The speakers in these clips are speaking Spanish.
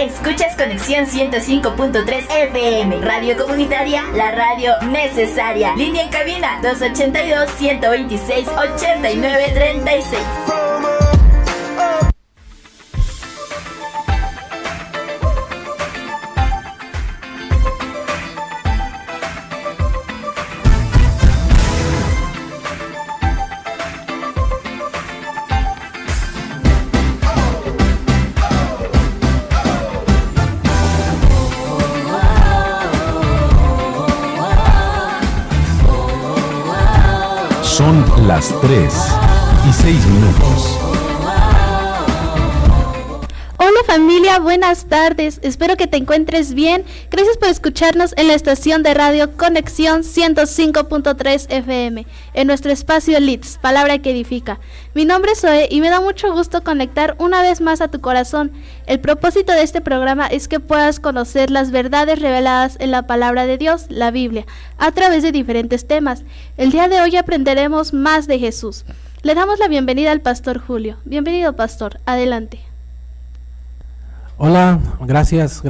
Escuchas Conexión 105.3 FM, radio comunitaria, la radio necesaria. Línea en cabina 282-126-8936. Son las 3:06. Hola familia, buenas tardes, espero que te encuentres bien. Gracias por escucharnos en la estación de radio Conexión 105.3 FM, en nuestro espacio Leeds, palabra que edifica. Mi nombre es Zoe y me da mucho gusto conectar una vez más a tu corazón. El propósito de este programa es que puedas conocer las verdades reveladas en la palabra de Dios, la Biblia, a través de diferentes temas. El día de hoy aprenderemos más de Jesús. Le damos la bienvenida al pastor Julio. Bienvenido, pastor, adelante. Hola, gracias.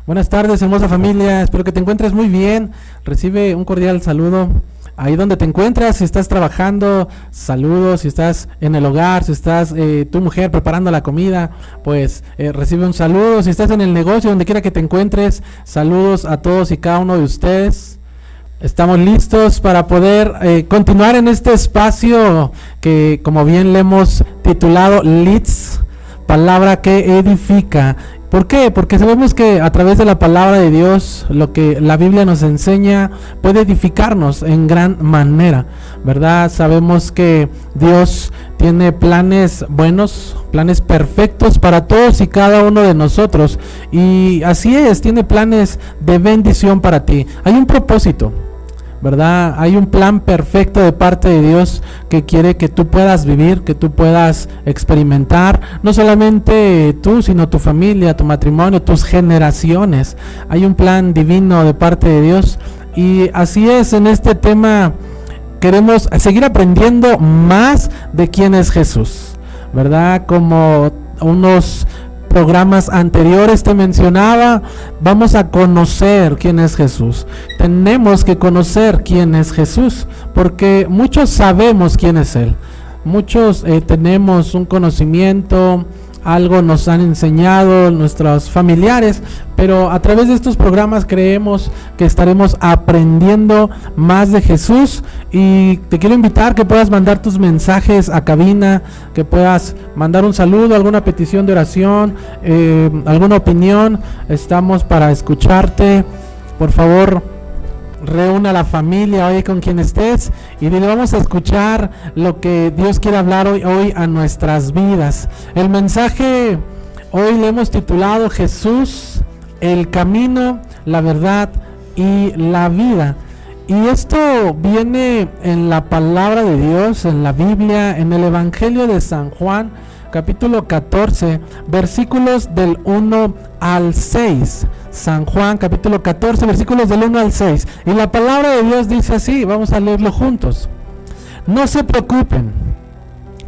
Buenas tardes, hermosa familia, espero que te encuentres muy bien. Recibe un cordial saludo ahí donde te encuentras. Si estás trabajando, saludos. Si estás en el hogar, si estás tu mujer preparando la comida, pues recibe un saludo. Si estás en el negocio, donde quiera que te encuentres, saludos a todos y cada uno de ustedes. Estamos listos para poder continuar en este espacio que, como bien le hemos titulado, Leeds, palabra que edifica. ¿Por qué? Porque sabemos que a través de la palabra de Dios, lo que la Biblia nos enseña puede edificarnos en gran manera, ¿verdad? Sabemos que Dios tiene planes buenos, planes perfectos para todos y cada uno de nosotros. Y así es, tiene planes de bendición para ti. Hay un propósito, ¿verdad? Hay un plan perfecto de parte de Dios que quiere que tú puedas vivir, que tú puedas experimentar, no solamente tú, sino tu familia, tu matrimonio, tus generaciones. Hay un plan divino de parte de Dios y así es. En este tema queremos seguir aprendiendo más de quién es Jesús, ¿verdad? Como unos programas anteriores te mencionaba, vamos a conocer quién es Jesús. Tenemos que conocer quién es Jesús, porque muchos sabemos quién es Él. Muchos tenemos un conocimiento, algo nos han enseñado nuestros familiares, pero a través de estos programas creemos que estaremos aprendiendo más de Jesús. Y te quiero invitar que puedas mandar tus mensajes a cabina, que puedas mandar un saludo, alguna petición de oración, alguna opinión. Estamos para escucharte. Por favor, reúna a la familia hoy con quien estés y dile: vamos a escuchar lo que Dios quiere hablar hoy a nuestras vidas. El mensaje hoy le hemos titulado Jesús, el camino, la verdad y la vida. Y esto viene en la palabra de Dios, en la Biblia, en el Evangelio de San Juan, capítulo 14, versículos del 1 al 6. San Juan, capítulo 14, versículos del 1 al 6. Y la palabra de Dios dice así, vamos a leerlo juntos. No se preocupen,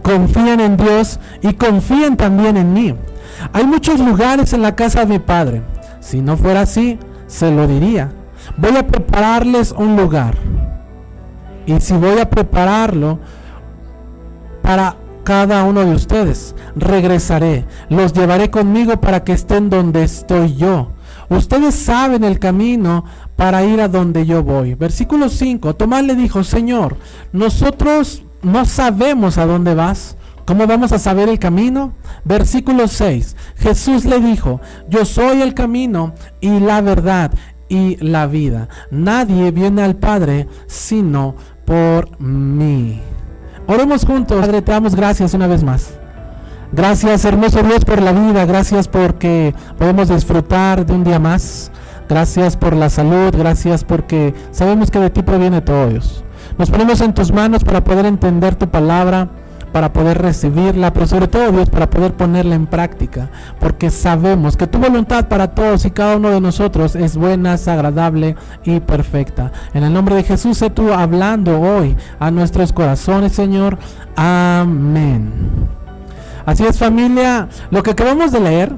confíen en Dios y confíen también en mí. Hay muchos lugares en la casa de mi Padre. Si no fuera así, se lo diría. Voy a prepararles un lugar. Y si voy a prepararlo para cada uno de ustedes, regresaré, los llevaré conmigo para que estén donde estoy yo. Ustedes saben el camino para ir a donde yo voy. Versículo 5. Tomás le dijo: Señor, nosotros no sabemos a dónde vas. ¿Cómo vamos a saber el camino? Versículo 6. Jesús le dijo: yo soy el camino y la verdad y la vida. Nadie viene al Padre sino por mí. Oremos juntos. Padre, te damos gracias una vez más. Gracias, hermoso Dios, por la vida. Gracias porque podemos disfrutar de un día más. Gracias por la salud. Gracias porque sabemos que de ti proviene todo, Dios. Nos ponemos en tus manos para poder entender tu palabra, para poder recibirla, pero sobre todo, Dios, para poder ponerla en práctica, porque sabemos que tu voluntad para todos y cada uno de nosotros es buena, es agradable y perfecta. En el nombre de Jesús, sé tú hablando hoy a nuestros corazones, Señor. Amén. Así es, familia, lo que acabamos de leer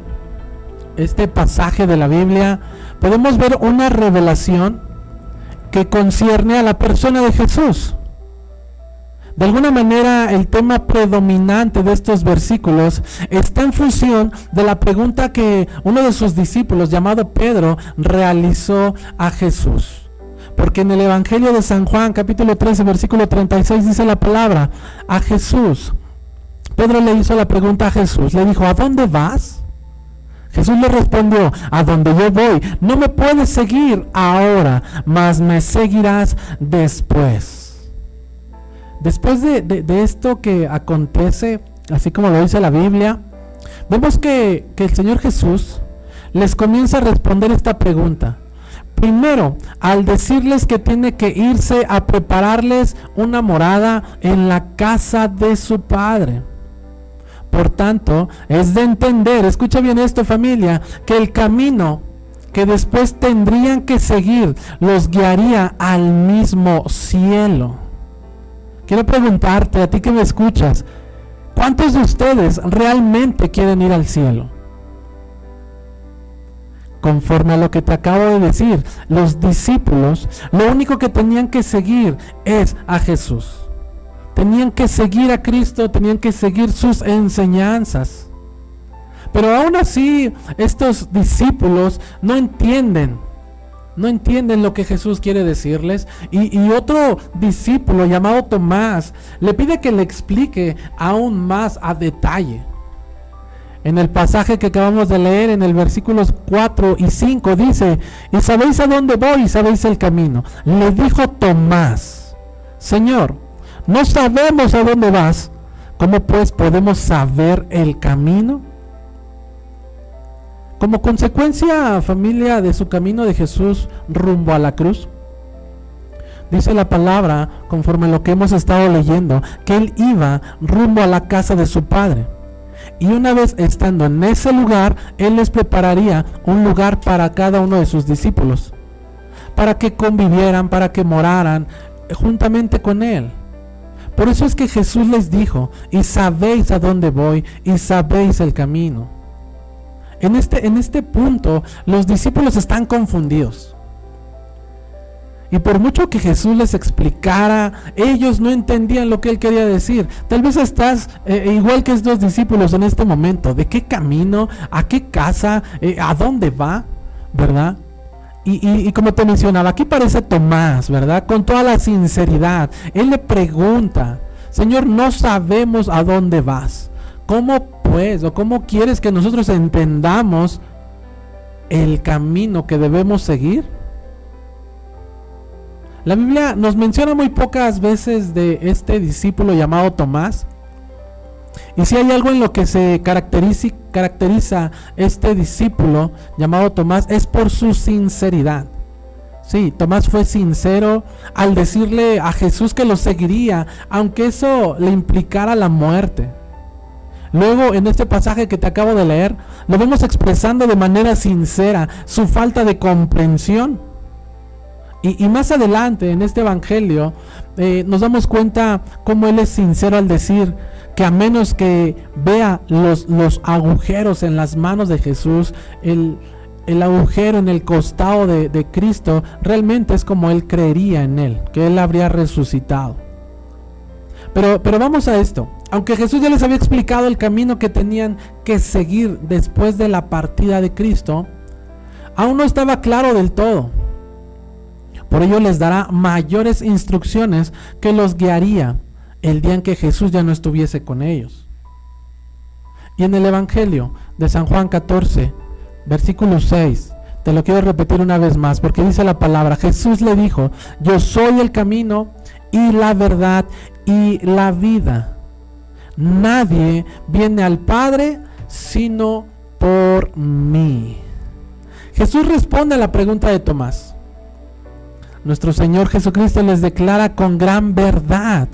este pasaje de la Biblia, podemos ver una revelación que concierne a la persona de Jesús. De alguna manera, el tema predominante de estos versículos está en función de la pregunta que uno de sus discípulos, llamado Pedro, realizó a Jesús. Porque en el Evangelio de San Juan, capítulo 13, versículo 36, dice la palabra: a Jesús, Pedro le hizo la pregunta a Jesús, le dijo: ¿a dónde vas? Jesús le respondió: a donde yo voy, no me puedes seguir ahora, mas me seguirás después. Después de esto que acontece, así como lo dice la Biblia, vemos que el Señor Jesús les comienza a responder esta pregunta. Primero, al decirles que tiene que irse a prepararles una morada en la casa de su Padre. Por tanto, es de entender, escucha bien esto, familia, que el camino que después tendrían que seguir los guiaría al mismo cielo. Quiero preguntarte, a ti que me escuchas, ¿cuántos de ustedes realmente quieren ir al cielo? Conforme a lo que te acabo de decir, los discípulos lo único que tenían que seguir es a Jesús. Tenían que seguir a Cristo, tenían que seguir sus enseñanzas. Pero aún así, estos discípulos no entienden lo que Jesús quiere decirles, y otro discípulo llamado Tomás le pide que le explique aún más a detalle. En el pasaje que acabamos de leer, en el versículos 4 y 5, dice: ¿y sabéis a dónde voy y sabéis el camino? Le dijo Tomás: Señor, no sabemos a dónde vas, ¿cómo pues podemos saber el camino? Como consecuencia, familia, de su camino de Jesús rumbo a la cruz, dice la palabra, conforme a lo que hemos estado leyendo, que él iba rumbo a la casa de su Padre. Y una vez estando en ese lugar, él les prepararía un lugar para cada uno de sus discípulos, para que convivieran, para que moraran juntamente con él. Por eso es que Jesús les dijo: y sabéis a dónde voy y sabéis el camino. En este punto, los discípulos están confundidos. Y por mucho que Jesús les explicara, ellos no entendían lo que él quería decir. Tal vez estás igual que estos discípulos en este momento. ¿De qué camino? ¿A qué casa? ¿A dónde va? ¿Verdad? Y como te mencionaba, aquí parece Tomás, ¿verdad? Con toda la sinceridad. Él le pregunta: Señor, no sabemos a dónde vas. ¿Cómo pues, o cómo quieres que nosotros entendamos el camino que debemos seguir? La Biblia nos menciona muy pocas veces de este discípulo llamado Tomás. Y si hay algo en lo que se caracteriza este discípulo llamado Tomás, es por su sinceridad. Sí, Tomás fue sincero al decirle a Jesús que lo seguiría, aunque eso le implicara la muerte. Luego, en este pasaje que te acabo de leer, lo vemos expresando de manera sincera su falta de comprensión. Y más adelante en este evangelio nos damos cuenta cómo él es sincero al decir que a menos que vea los agujeros en las manos de Jesús, el agujero en el costado de Cristo, realmente es como él creería en él, que él habría resucitado. Pero vamos a esto. Aunque Jesús ya les había explicado el camino que tenían que seguir después de la partida de Cristo, aún no estaba claro del todo. Por ello les dará mayores instrucciones que los guiaría el día en que Jesús ya no estuviese con ellos. Y en el Evangelio de San Juan 14, versículo 6, te lo quiero repetir una vez más, porque dice la palabra: Jesús le dijo: yo soy el camino y la verdad y la vida. Nadie viene al Padre sino por mí. Jesús responde a la pregunta de Tomás. Nuestro Señor Jesucristo les declara con gran verdad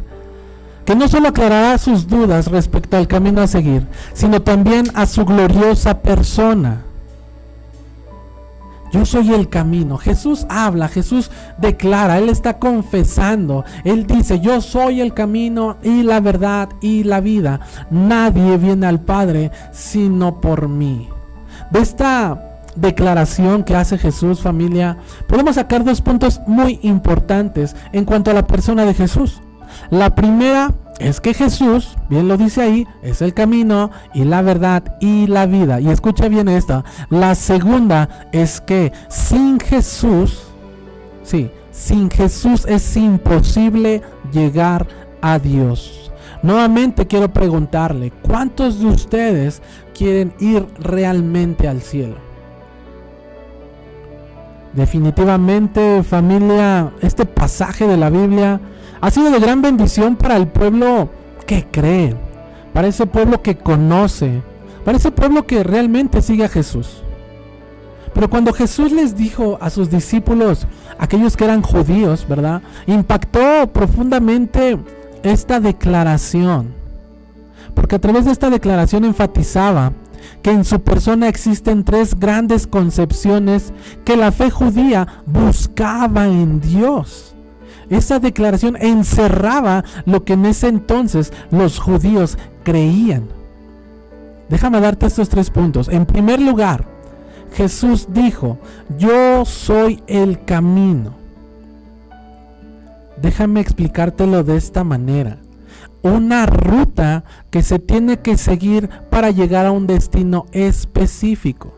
que no solo aclarará sus dudas respecto al camino a seguir, sino también a su gloriosa persona. Yo soy el camino. Jesús habla, Jesús declara, Él está confesando. Él dice: yo soy el camino y la verdad y la vida. Nadie viene al Padre sino por mí. de esta declaración que hace Jesús, familia, podemos sacar 2 puntos muy importantes en cuanto a la persona de Jesús. La primera es que Jesús, bien lo dice ahí, es el camino y la verdad y la vida. Y escucha bien esta. La segunda es que sin Jesús, sin Jesús es imposible llegar a Dios. Nuevamente quiero preguntarle, ¿cuántos de ustedes quieren ir realmente al cielo? Definitivamente, familia, este pasaje de la Biblia ha sido de gran bendición para el pueblo que cree, para ese pueblo que conoce, para ese pueblo que realmente sigue a Jesús. Pero cuando Jesús les dijo a sus discípulos, aquellos que eran judíos, ¿verdad?, impactó profundamente esta declaración, porque a través de esta declaración enfatizaba que en su persona existen 3 grandes concepciones que la fe judía buscaba en Dios. Esa declaración encerraba lo que en ese entonces los judíos creían. Déjame darte estos 3 puntos. En primer lugar, Jesús dijo: yo soy el camino. Déjame explicártelo de esta manera. Una ruta que se tiene que seguir para llegar a un destino específico.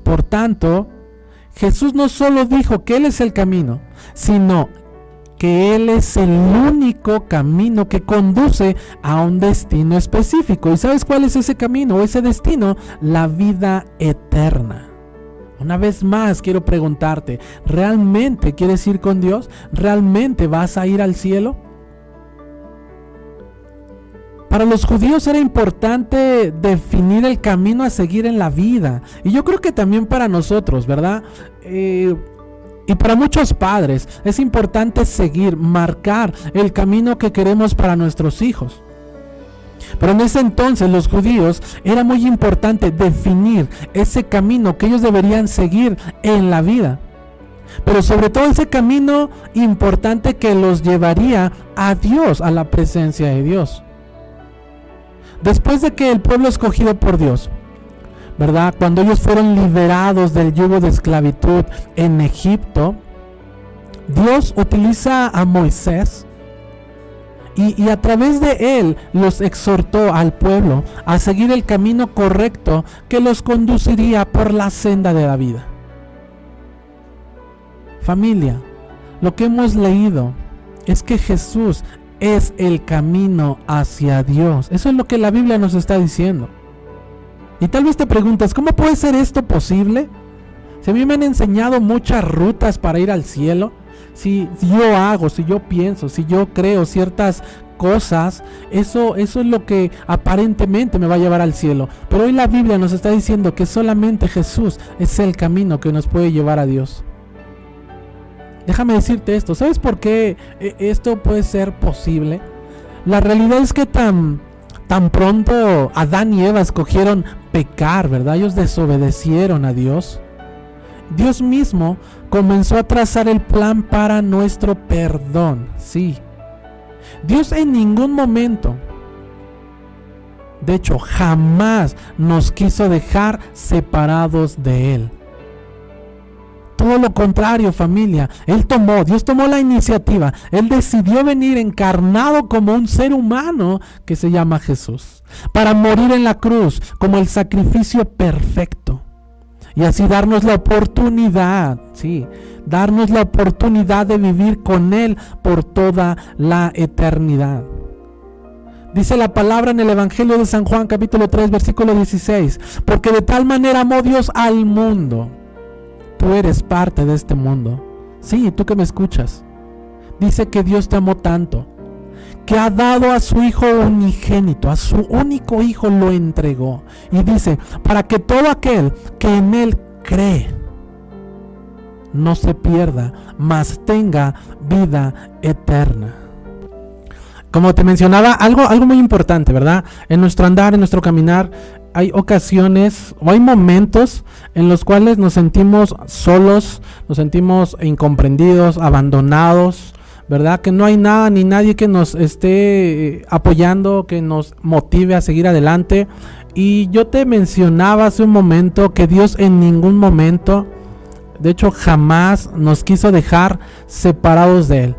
Por tanto, Jesús no solo dijo que Él es el camino, sino que Él es el único camino que conduce a un destino específico. ¿Y sabes cuál es ese camino o ese destino? La vida eterna. Una vez más quiero preguntarte, ¿realmente quieres ir con Dios? ¿Realmente vas a ir al cielo? Para los judíos era importante definir el camino a seguir en la vida. Y yo creo que también para nosotros, ¿verdad? Y para muchos padres es importante seguir, marcar el camino que queremos para nuestros hijos. Pero en ese entonces los judíos era muy importante definir ese camino que ellos deberían seguir en la vida. Pero sobre todo ese camino importante que los llevaría a Dios, a la presencia de Dios. Después de que el pueblo escogido por Dios, ¿verdad?, cuando ellos fueron liberados del yugo de esclavitud en Egipto, Dios utiliza a Moisés y a través de él los exhortó al pueblo a seguir el camino correcto que los conduciría por la senda de la vida. Familia, lo que hemos leído es que Jesús es el camino hacia Dios. Eso es lo que la Biblia nos está diciendo. Y tal vez te preguntas, ¿cómo puede ser esto posible? Si a mí me han enseñado muchas rutas para ir al cielo, si yo hago, si yo pienso, si yo creo ciertas cosas, eso es lo que aparentemente me va a llevar al cielo. Pero hoy la Biblia nos está diciendo que solamente Jesús es el camino que nos puede llevar a Dios. Déjame decirte esto, ¿sabes por qué esto puede ser posible? La realidad es que tan pronto Adán y Eva escogieron pecar, ¿verdad? Ellos desobedecieron a Dios. Dios mismo comenzó a trazar el plan para nuestro perdón, sí. Dios en ningún momento, de hecho jamás nos quiso dejar separados de Él. Todo lo contrario, familia. Dios tomó la iniciativa. Él decidió venir encarnado como un ser humano que se llama Jesús, para morir en la cruz como el sacrificio perfecto. Y así darnos la oportunidad, darnos la oportunidad de vivir con Él por toda la eternidad. Dice la palabra en el Evangelio de San Juan, capítulo 3, versículo 16. Porque de tal manera amó Dios al mundo. Tú eres parte de este mundo. Sí, tú que me escuchas. Dice que Dios te amó tanto, que ha dado a su Hijo unigénito, a su único Hijo lo entregó. Y dice, para que todo aquel que en Él cree no se pierda, mas tenga vida eterna. Como te mencionaba, algo muy importante, ¿verdad? En nuestro andar, en nuestro caminar, hay ocasiones o hay momentos en los cuales nos sentimos solos, nos sentimos incomprendidos, abandonados, ¿verdad? Que no hay nada ni nadie que nos esté apoyando, que nos motive a seguir adelante. Y yo te mencionaba hace un momento que Dios en ningún momento, de hecho jamás nos quiso dejar separados de Él.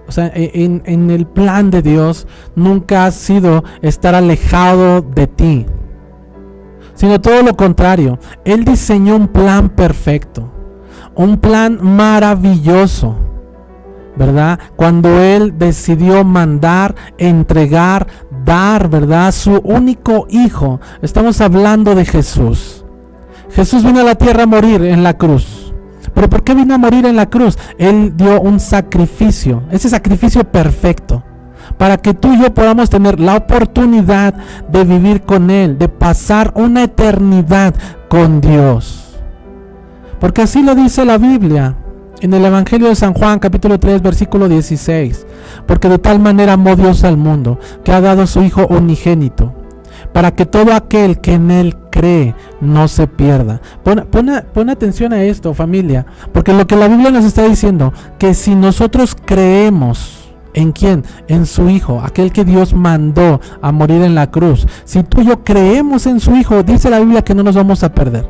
O sea, en el plan de Dios nunca ha sido estar alejado de ti, sino todo lo contrario. Él diseñó un plan perfecto, un plan maravilloso, ¿verdad? Cuando Él decidió mandar, entregar, dar, ¿verdad?, su único hijo. Estamos hablando de Jesús. Jesús vino a la tierra a morir en la cruz. ¿Pero por qué vino a morir en la cruz? Él dio un sacrificio, ese sacrificio perfecto, para que tú y yo podamos tener la oportunidad de vivir con Él, de pasar una eternidad con Dios. Porque así lo dice la Biblia en el Evangelio de San Juan, capítulo 3, versículo 16. Porque de tal manera amó Dios al mundo, que ha dado a su Hijo unigénito, para que todo aquel que en Él cree no se pierda. Pon atención a esto, familia, porque lo que la Biblia nos está diciendo, que si nosotros creemos, ¿en quién? En su Hijo, aquel que Dios mandó a morir en la cruz. Si tú y yo creemos en su Hijo, dice la Biblia que no nos vamos a perder.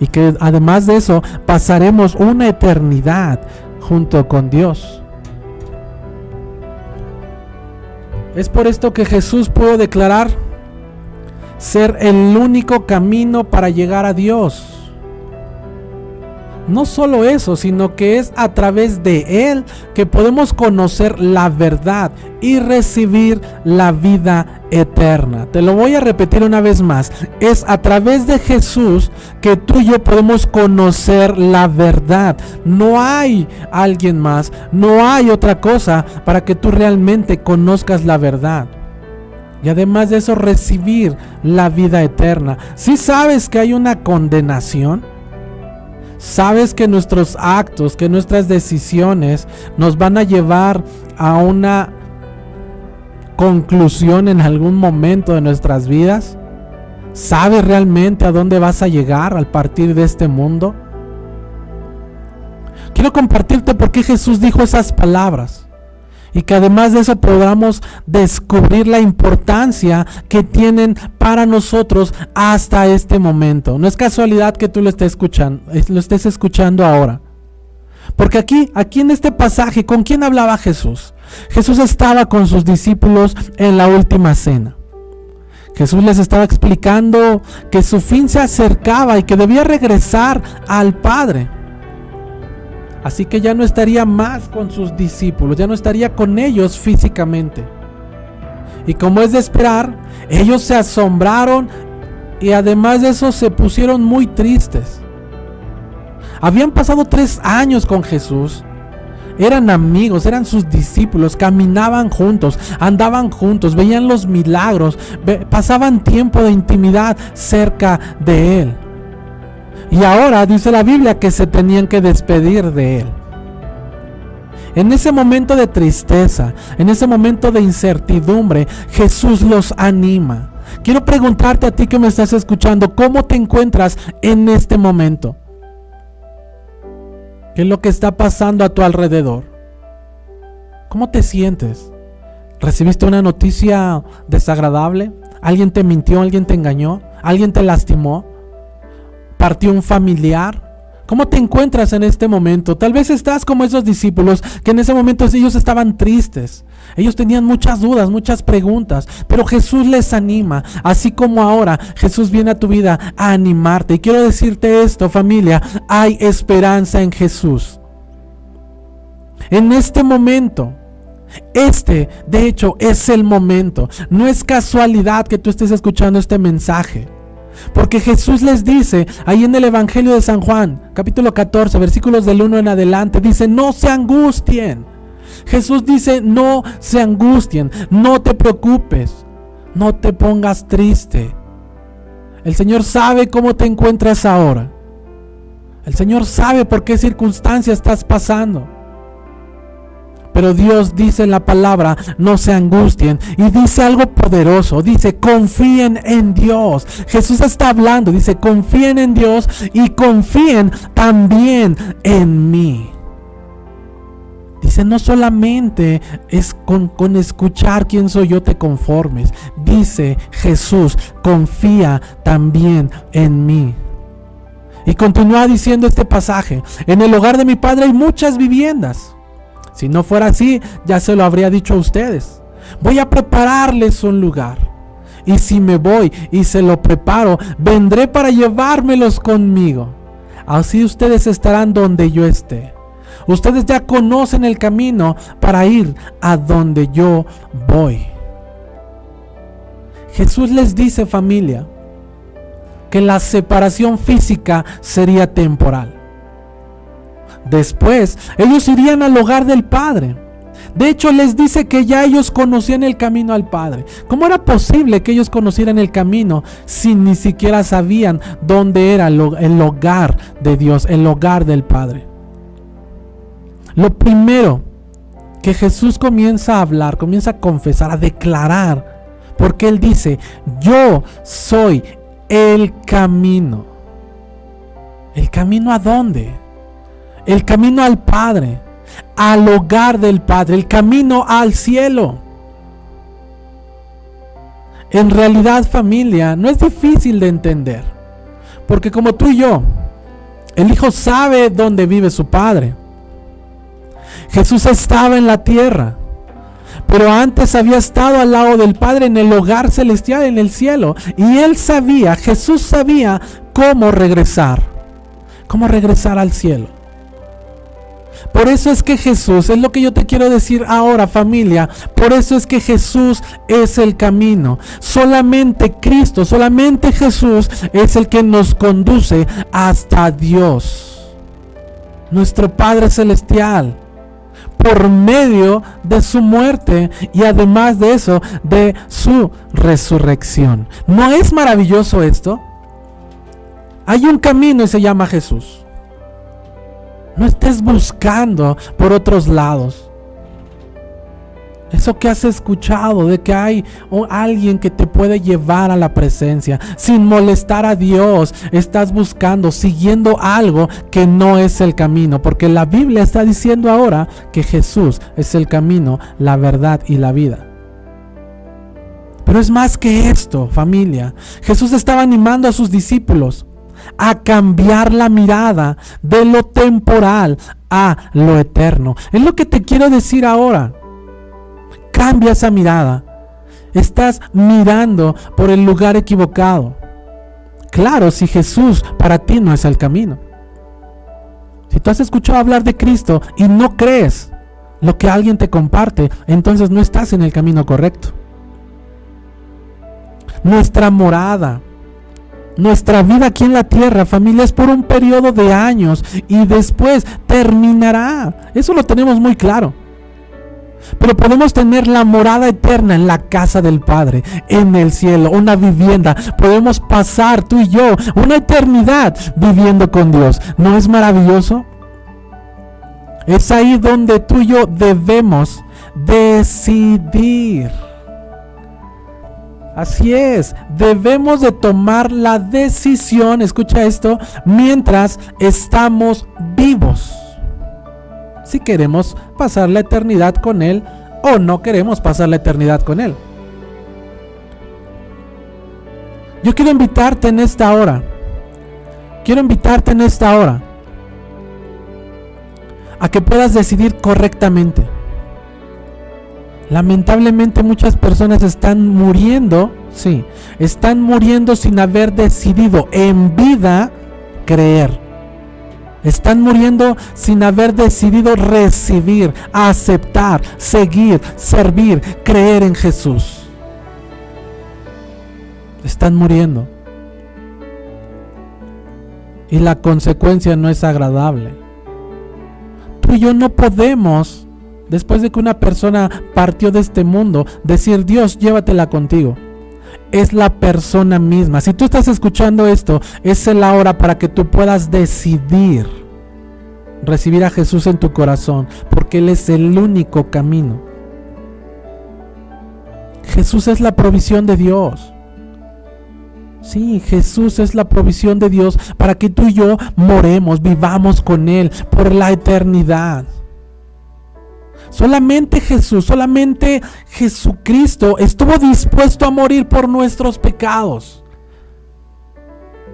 Y que además de eso, pasaremos una eternidad junto con Dios. Es por esto que Jesús pudo declarar ser el único camino para llegar a Dios. No solo eso, sino que es a través de Él que podemos conocer la verdad y recibir la vida eterna. Te lo voy a repetir una vez más. Es a través de Jesús que tú y yo podemos conocer la verdad. No hay alguien más, no hay otra cosa para que tú realmente conozcas la verdad. Y además de eso, recibir la vida eterna. ¿Sí sabes que hay una condenación? ¿Sabes que nuestros actos, que nuestras decisiones nos van a llevar a una conclusión en algún momento de nuestras vidas? ¿Sabes realmente a dónde vas a llegar al partir de este mundo? Quiero compartirte por qué Jesús dijo esas palabras. Y que además de eso podamos descubrir la importancia que tienen para nosotros hasta este momento. No es casualidad que tú lo estés escuchando ahora. Porque aquí en este pasaje, ¿con quién hablaba Jesús? Jesús estaba con sus discípulos en la última cena. Jesús les estaba explicando que su fin se acercaba y que debía regresar al Padre. Así que ya no estaría más con sus discípulos, ya no estaría con ellos físicamente. Y como es de esperar, ellos se asombraron y además de eso se pusieron muy tristes. Habían pasado 3 años con Jesús. Eran amigos, eran sus discípulos, caminaban juntos, andaban juntos, veían los milagros, pasaban tiempo de intimidad cerca de Él. Y ahora dice la Biblia que se tenían que despedir de Él. En ese momento de tristeza, en ese momento de incertidumbre, Jesús los anima. Quiero preguntarte a ti que me estás escuchando, ¿cómo te encuentras en este momento? ¿Qué es lo que está pasando a tu alrededor? ¿Cómo te sientes? ¿Recibiste una noticia desagradable? ¿Alguien te mintió? ¿Alguien te engañó? ¿Alguien te lastimó? ¿Partió un familiar? ¿Cómo te encuentras en este momento? Tal vez estás como esos discípulos que en ese momento ellos estaban tristes. Ellos tenían muchas dudas, muchas preguntas, pero Jesús les anima, así como ahora Jesús viene a tu vida a animarte. Y quiero decirte esto, familia, hay esperanza en Jesús. En este momento, de hecho, es el momento. No es casualidad que tú estés escuchando este mensaje. Porque Jesús les dice ahí en el Evangelio de San Juan, capítulo 14, versículos del 1 en adelante, dice: no se angustien. Jesús dice: no se angustien, no te preocupes, no te pongas triste. El Señor sabe cómo te encuentras ahora. El Señor sabe por qué circunstancia estás pasando. Pero Dios dice en la palabra: no se angustien. Y dice algo poderoso, dice: confíen en Dios. Jesús está hablando, dice: confíen en Dios y confíen también en mí. Dice, no solamente es con escuchar quién soy yo te conformes. Dice Jesús, confía también en mí. Y continúa diciendo este pasaje, en el hogar de mi Padre hay muchas viviendas. Si no fuera así, ya se lo habría dicho a ustedes. Voy a prepararles un lugar. Y si me voy y se lo preparo, vendré para llevármelos conmigo. Así ustedes estarán donde yo esté. Ustedes ya conocen el camino para ir a donde yo voy. Jesús les dice, familia, que la separación física sería temporal. Después, ellos irían al hogar del Padre. De hecho, les dice que ya ellos conocían el camino al Padre. ¿Cómo era posible que ellos conocieran el camino si ni siquiera sabían dónde era el hogar de Dios, el hogar del Padre? Lo primero que Jesús comienza a hablar, comienza a confesar, a declarar, porque Él dice, yo soy el camino. ¿El camino a dónde? El camino al Padre, al hogar del Padre, el camino al cielo. En realidad, familia, no es difícil de entender, porque como tú y yo, el Hijo sabe dónde vive su Padre. Jesús estaba en la tierra, pero antes había estado al lado del Padre en el hogar celestial, en el cielo, y Él sabía, Jesús sabía cómo regresar al cielo. Por eso es que Jesús, es lo que yo te quiero decir ahora, familia, por eso es que Jesús es el camino. Solamente Cristo, solamente Jesús es el que nos conduce hasta Dios, nuestro Padre Celestial, por medio de su muerte y además de eso, de su resurrección. ¿No es maravilloso esto? Hay un camino y se llama Jesús. No estés buscando por otros lados. Eso que has escuchado de que hay alguien que te puede llevar a la presencia sin molestar a Dios, estás buscando, siguiendo algo que no es el camino, porque la Biblia está diciendo ahora que Jesús es el camino, la verdad y la vida. Pero es más que esto, familia. Jesús estaba animando a sus discípulos a cambiar la mirada de lo temporal a lo eterno. Es lo que te quiero decir ahora. Cambia esa mirada. Estás mirando por el lugar equivocado. Claro, si Jesús para ti no es el camino. Si tú has escuchado hablar de Cristo y no crees lo que alguien te comparte, entonces no estás en el camino correcto. Nuestra morada, nuestra vida aquí en la tierra, familia, es por un periodo de años y después terminará. Eso lo tenemos muy claro. Pero podemos tener la morada eterna en la casa del Padre, en el cielo, una vivienda. Podemos pasar tú y yo una eternidad viviendo con Dios. ¿No es maravilloso? Es ahí donde tú y yo debemos decidir. Así es, debemos de tomar la decisión, escucha esto, mientras estamos vivos. Si queremos pasar la eternidad con Él o no queremos pasar la eternidad con Él. Yo quiero invitarte en esta hora. A que puedas decidir correctamente. Lamentablemente muchas personas están muriendo sin haber decidido en vida creer. Están muriendo sin haber decidido recibir, aceptar, seguir, servir, creer en Jesús. Están muriendo. Y la consecuencia no es agradable. Tú y yo no podemos, después de que una persona partió de este mundo, decir, Dios, llévatela contigo. Es la persona misma. Si tú estás escuchando esto, es la hora para que tú puedas decidir recibir a Jesús en tu corazón, porque Él es el único camino. Jesús es la provisión de Dios. Sí, Jesús es la provisión de Dios para que tú y yo moremos, vivamos con Él por la eternidad. Solamente Jesús, solamente Jesucristo estuvo dispuesto a morir por nuestros pecados.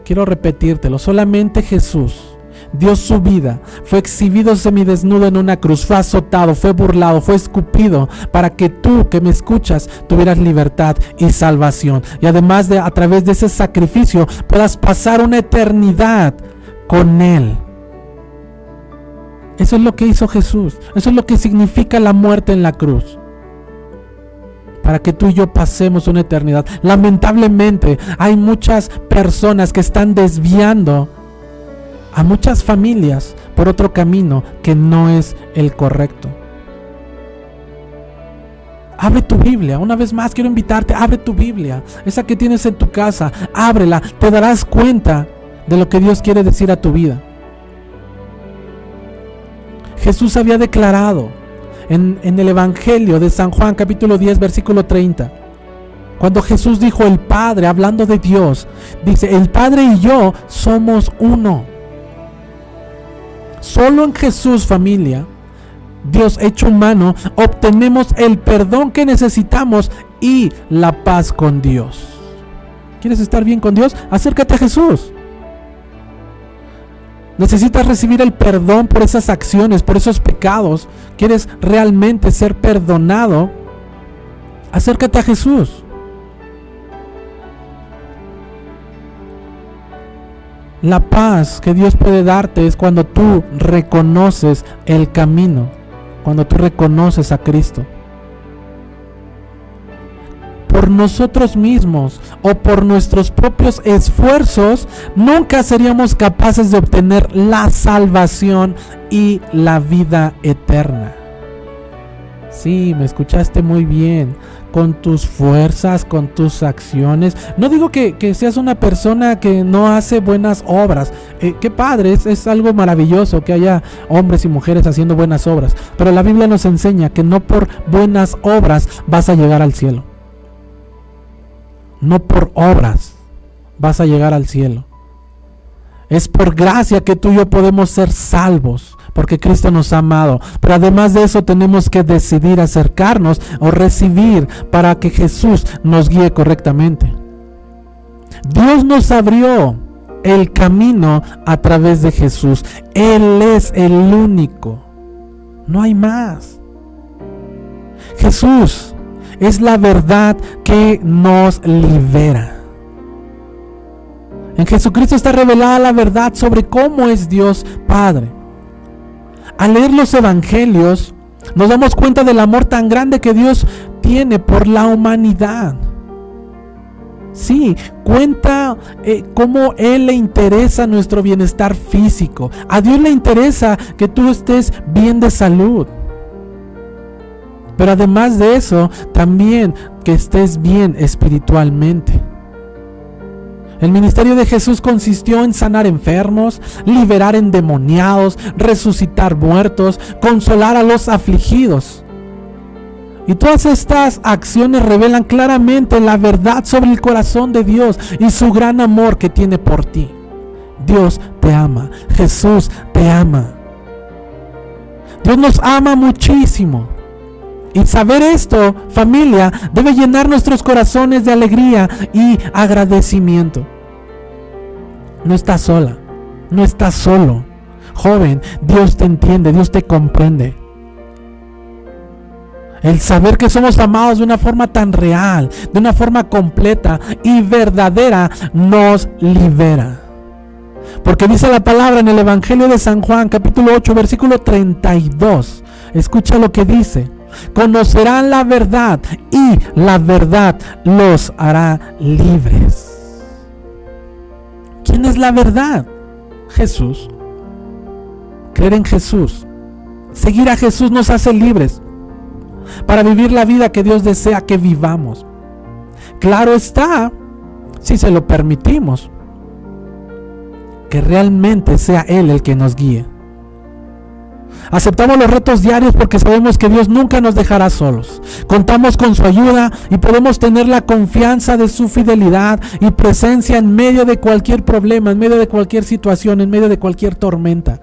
Quiero repetírtelo, solamente Jesús dio su vida, fue exhibido semidesnudo en una cruz, fue azotado, fue burlado, fue escupido, para que tú que me escuchas tuvieras libertad y salvación. Y además a través de ese sacrificio puedas pasar una eternidad con Él. Eso es lo que hizo Jesús. Eso es lo que significa la muerte en la cruz. Para que tú y yo pasemos una eternidad. Lamentablemente hay muchas personas que están desviando a muchas familias por otro camino que no es el correcto. Abre tu Biblia, una vez más quiero invitarte, abre tu Biblia, esa que tienes en tu casa, ábrela, te darás cuenta de lo que Dios quiere decir a tu vida. Jesús había declarado en el Evangelio de San Juan capítulo 10 versículo 30, cuando Jesús dijo el Padre, hablando de Dios, dice, el Padre y yo somos uno. Solo en Jesús, familia, Dios hecho humano, obtenemos el perdón que necesitamos y la paz con Dios. ¿Quieres estar bien con Dios? Acércate a Jesús. Necesitas recibir el perdón por esas acciones, por esos pecados. ¿Quieres realmente ser perdonado? Acércate a Jesús. La paz que Dios puede darte es cuando tú reconoces el camino, cuando tú reconoces a Cristo. Por nosotros mismos o por nuestros propios esfuerzos, nunca seríamos capaces de obtener la salvación y la vida eterna. Sí, me escuchaste muy bien. Con tus fuerzas, con tus acciones. No digo que seas una persona que no hace buenas obras. Qué padre, es algo maravilloso que haya hombres y mujeres haciendo buenas obras. Pero la Biblia nos enseña que no por buenas obras vas a llegar al cielo. No por obras vas a llegar al cielo. Es por gracia que tú y yo podemos ser salvos, porque Cristo nos ha amado. Pero además de eso tenemos que decidir acercarnos o recibir para que Jesús nos guíe correctamente. Dios nos abrió el camino a través de Jesús. Él es el único. No hay más. Jesús es la verdad que nos libera. En Jesucristo está revelada la verdad sobre cómo es Dios Padre. Al leer los evangelios, nos damos cuenta del amor tan grande que Dios tiene por la humanidad. Sí, cuenta cómo Él le interesa nuestro bienestar físico. A Dios le interesa que tú estés bien de salud. Pero además de eso, también que estés bien espiritualmente. El ministerio de Jesús consistió en sanar enfermos, liberar endemoniados, resucitar muertos, consolar a los afligidos. Y todas estas acciones revelan claramente la verdad sobre el corazón de Dios y su gran amor que tiene por ti. Dios te ama, Jesús te ama. Dios nos ama muchísimo. Y saber esto, familia, debe llenar nuestros corazones de alegría y agradecimiento. No estás sola, no estás solo. Joven, Dios te entiende, Dios te comprende. El saber que somos amados de una forma tan real, de una forma completa y verdadera, nos libera. Porque dice la palabra en el Evangelio de San Juan, capítulo 8, versículo 32. Escucha lo que dice. Conocerán la verdad y la verdad los hará libres. ¿Quién es la verdad? Jesús. Creer en Jesús, seguir a Jesús nos hace libres para vivir la vida que Dios desea que vivamos. Claro está, si se lo permitimos, que realmente sea Él el que nos guíe. Aceptamos los retos diarios porque sabemos que Dios nunca nos dejará solos. Contamos con su ayuda y podemos tener la confianza de su fidelidad y presencia en medio de cualquier problema, en medio de cualquier situación, en medio de cualquier tormenta.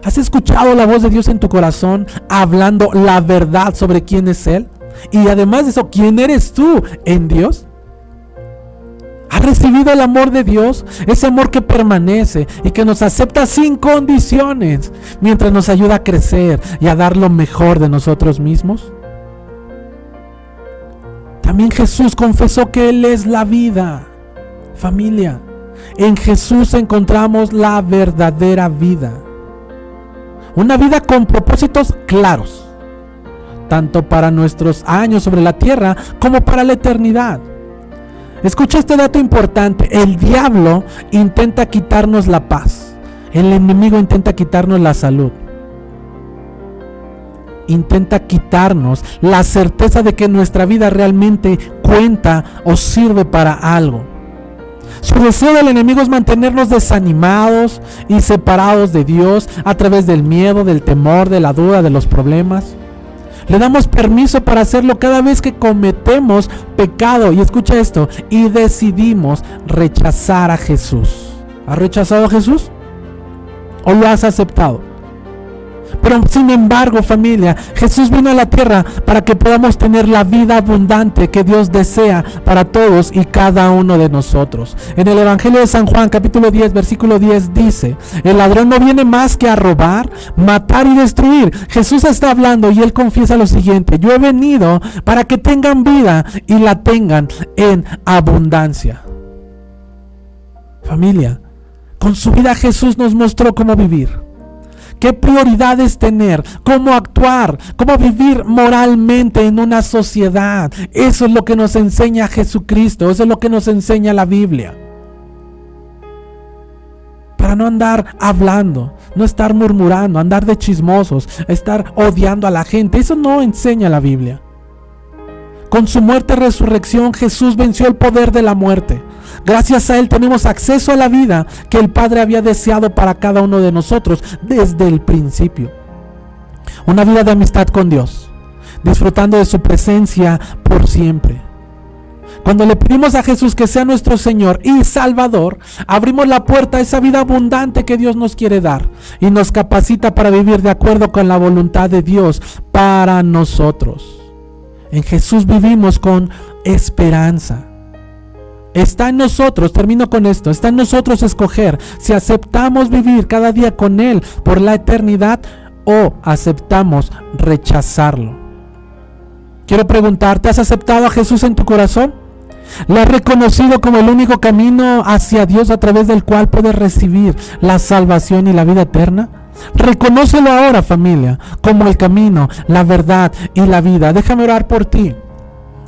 ¿Has escuchado la voz de Dios en tu corazón hablando la verdad sobre quién es Él? Y además de eso, ¿quién eres tú en Dios? ¿Has recibido el amor de Dios? Ese amor que permanece y que nos acepta sin condiciones, mientras nos ayuda a crecer y a dar lo mejor de nosotros mismos. También Jesús confesó que Él es la vida. Familia, en Jesús encontramos la verdadera vida. Una vida con propósitos claros, tanto para nuestros años sobre la tierra como para la eternidad. Escucha este dato importante: el diablo intenta quitarnos la paz, el enemigo intenta quitarnos la salud, intenta quitarnos la certeza de que nuestra vida realmente cuenta o sirve para algo. Su deseo del enemigo es mantenernos desanimados y separados de Dios a través del miedo, del temor, de la duda, de los problemas. Le damos permiso para hacerlo cada vez que cometemos pecado. Y escucha esto, y decidimos rechazar a Jesús. ¿Has rechazado a Jesús? ¿O lo has aceptado? Pero sin embargo, familia, Jesús vino a la tierra para que podamos tener la vida abundante que Dios desea para todos y cada uno de nosotros. En el Evangelio de San Juan, capítulo 10, versículo 10 dice: el ladrón no viene más que a robar, matar y destruir. Jesús está hablando y Él confiesa lo siguiente: yo he venido para que tengan vida y la tengan en abundancia. Familia, con su vida Jesús nos mostró cómo vivir, qué prioridades tener, cómo actuar, cómo vivir moralmente en una sociedad. Eso es lo que nos enseña Jesucristo, eso es lo que nos enseña la Biblia. Para no andar hablando, no estar murmurando, andar de chismosos, estar odiando a la gente. Eso no enseña la Biblia. Con su muerte y resurrección, Jesús venció el poder de la muerte. Gracias a Él tenemos acceso a la vida que el Padre había deseado para cada uno de nosotros desde el principio. Una vida de amistad con Dios, disfrutando de su presencia por siempre. Cuando le pedimos a Jesús que sea nuestro Señor y Salvador, abrimos la puerta a esa vida abundante que Dios nos quiere dar y nos capacita para vivir de acuerdo con la voluntad de Dios para nosotros. En Jesús vivimos con esperanza. Está en nosotros, termino con esto, está en nosotros escoger si aceptamos vivir cada día con Él por la eternidad o aceptamos rechazarlo. Quiero preguntarte, ¿has aceptado a Jesús en tu corazón? ¿Lo has reconocido como el único camino hacia Dios a través del cual puedes recibir la salvación y la vida eterna? Reconócelo ahora, familia, como el camino, la verdad y la vida. Déjame orar por ti.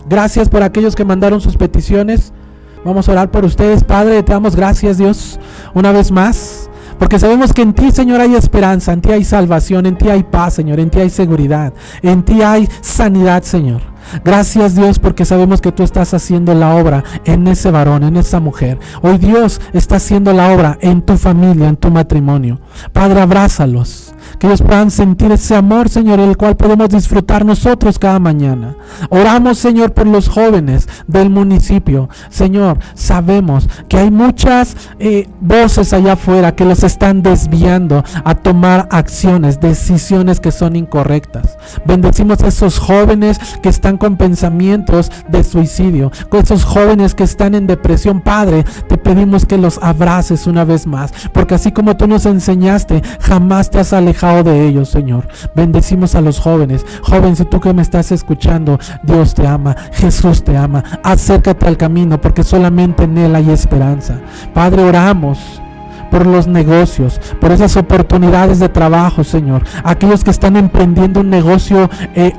Gracias por aquellos que mandaron sus peticiones. Vamos a orar por ustedes. Padre, te damos gracias, Dios, una vez más, porque sabemos que en ti, Señor, hay esperanza, en ti hay salvación, en ti hay paz, Señor, en ti hay seguridad, en ti hay sanidad, Señor. Gracias, Dios, porque sabemos que tú estás haciendo la obra en ese varón, en esa mujer. Hoy Dios está haciendo la obra en tu familia, en tu matrimonio. Padre, abrázalos, que ellos puedan sentir ese amor, Señor, el cual podemos disfrutar nosotros cada mañana. Oramos, Señor, por los jóvenes del municipio. Señor, sabemos que hay muchas voces allá afuera que los están desviando a tomar acciones, decisiones que son incorrectas. Bendecimos a esos jóvenes que están con pensamientos de suicidio, con esos jóvenes que están en depresión. Padre, te pedimos que los abraces una vez más, porque así como tú nos enseñaste, jamás te has alejado de ellos, Señor. Bendecimos a los jóvenes. Joven, si tú que me estás escuchando, Dios te ama, Jesús te ama. Acércate al camino, porque solamente en Él hay esperanza. Padre, oramos por los negocios, por esas oportunidades de trabajo, Señor. Aquellos que están emprendiendo un negocio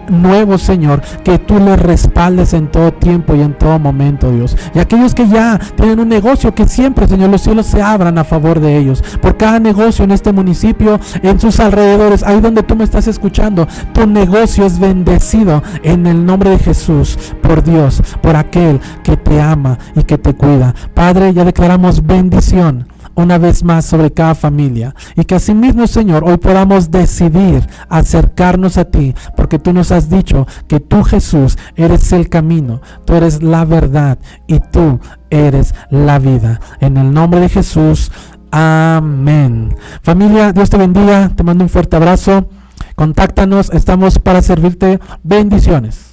nuevo, Señor, que tú les respaldes en todo tiempo y en todo momento, Dios. Y aquellos que ya tienen un negocio, que siempre, Señor, los cielos se abran a favor de ellos. Por cada negocio en este municipio, en sus alrededores, ahí donde tú me estás escuchando, tu negocio es bendecido en el nombre de Jesús, por Dios, por aquel que te ama y que te cuida. Padre, ya declaramos bendición una vez más sobre cada familia, y que asimismo, Señor, hoy podamos decidir acercarnos a ti, porque tú nos has dicho que tú, Jesús, eres el camino, tú eres la verdad y tú eres la vida. En el nombre de Jesús, Amén. Familia, Dios te bendiga, te mando un fuerte abrazo. Contáctanos, estamos para servirte. Bendiciones.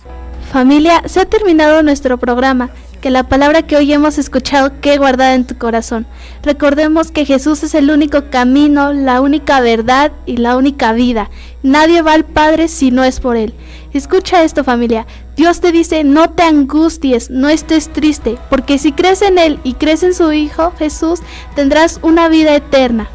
Familia, se ha terminado nuestro programa. Que la palabra que hoy hemos escuchado quede guardada en tu corazón. Recordemos que Jesús es el único camino, la única verdad y la única vida. Nadie va al Padre si no es por Él. Escucha esto, familia. Dios te dice, no te angusties, no estés triste, porque si crees en Él y crees en su Hijo Jesús, tendrás una vida eterna.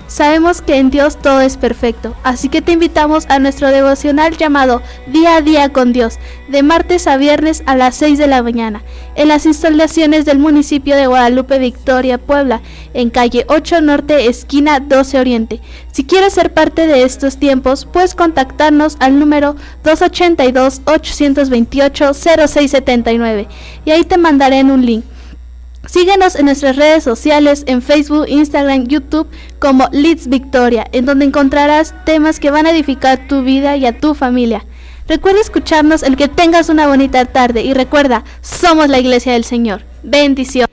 Sabemos que en Dios todo es perfecto, así que te invitamos a nuestro devocional llamado Día a Día con Dios, de martes a viernes a las 6 de la mañana, en las instalaciones del municipio de Guadalupe Victoria, Puebla, en calle 8 Norte, esquina 12 Oriente. Si quieres ser parte de estos tiempos, puedes contactarnos al número 282-828-0679 y ahí te mandaré un link. Síguenos en nuestras redes sociales, en Facebook, Instagram, YouTube, como Leeds Victoria, en donde encontrarás temas que van a edificar tu vida y a tu familia. Recuerda escucharnos, el que tengas una bonita tarde y recuerda, somos la Iglesia del Señor. Bendición.